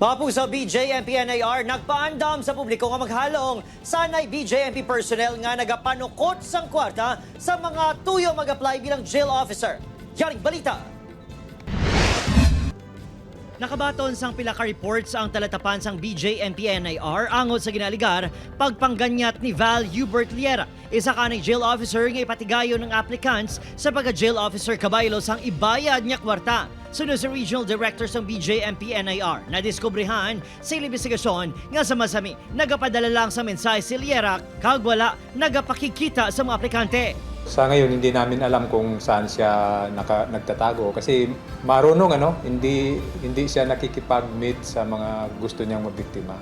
Papu sa BJMP NAR, nagpaandam sa publiko nga maghalong sanay BJMP personnel nga nagapanukot sang kwarta sa mga tuyo mag-apply bilang jail officer. Yaring balita. Nakabaton sang pila ka reports ang talatapan sang BJMP NAR angot sa ginaligar pagpangganyat ni Val Hubert Liera, isa ka ng jail officer nga ipatigayon ng applicants sa pagka-jail officer kabaylo sang ibayad niya kwarta. Sunod sa Regional Director ng BJMP NAR, nadiskubrihan sa investigasyon nga sa masami nagapadala lang sa mensahe si Liera kag wala nagapakikita sa mga aplikante. Sa ngayon, hindi namin alam kung saan siya nagtatago kasi marunong hindi siya nakikipag-meet sa mga gusto niyang mabiktima.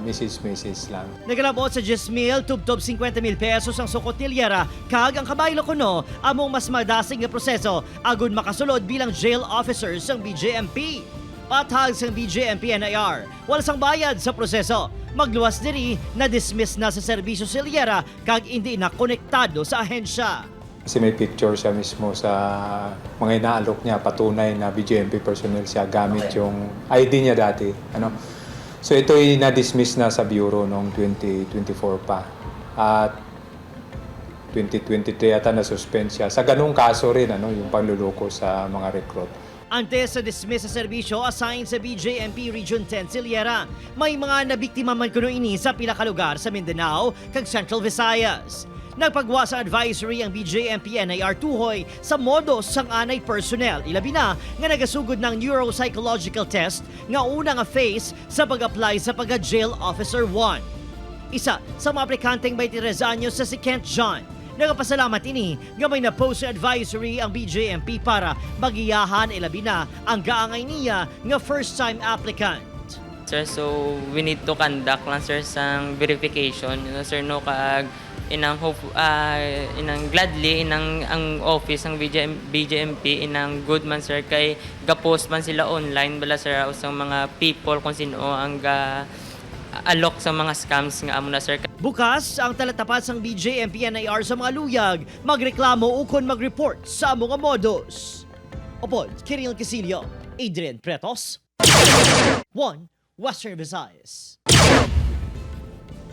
Message lang. Nagalabot sa 10,000, tubtob 50,000 pesos ang sukot ni Liera kag ang kabaylo kuno among mas madasig nga proseso agud makasulod bilang jail officers ng BJMP. Patag sa BJMP NAR, wala sang bayad sa proseso. Magluwas diri na dismiss na sa serbisyo si Liera kag hindi na konektado sa ahensya. Kasi may picture siya mismo sa mga inaalok niya, patunay na BJMP personnel siya gamit yung ID niya dati. So ito'y na-dismiss na sa Bureau noong 2024 pa. At 2023 yata na-suspend siya. Sa ganung kaso rin, yung panluloko sa mga recruit. Antes sa dismiss sa serbisyo, assigned sa BJMP Region 10 si Liera, may mga nabiktima man kuno ini sa pila ka lugar sa Mindanao kag Central Visayas. Nagpagwa sa advisory ang BJMP NAR tuhoy sa modo sang anay personnel. Ilabi na nga nagasugod ng neuropsychological test nga una nga phase sa pag-apply sa pagka-jail officer 1. Isa sa mga aplikanteng 23 anyos sa si Kent John. Nagapasalamat ini nga may na-post sa advisory ang BJMP para magiyahan ilabi na ang gaangay niya nga first-time applicant. Sir, so we need to conduct lang sir sang verification, sir, no, kaag inang hope inang gladly inang ang office ng BJMP inang good man sir kay ga-post man sila online bala sir sa mga people kung sino ang alok sa mga scams nga amo na sir. Bukas ang talatapat sang BJMP NAR sa mga luyag magreklamo ukon mag-report sa mga modos. Opod, Kiril Casilio, Adrian Pretos, 1 Western Visayas.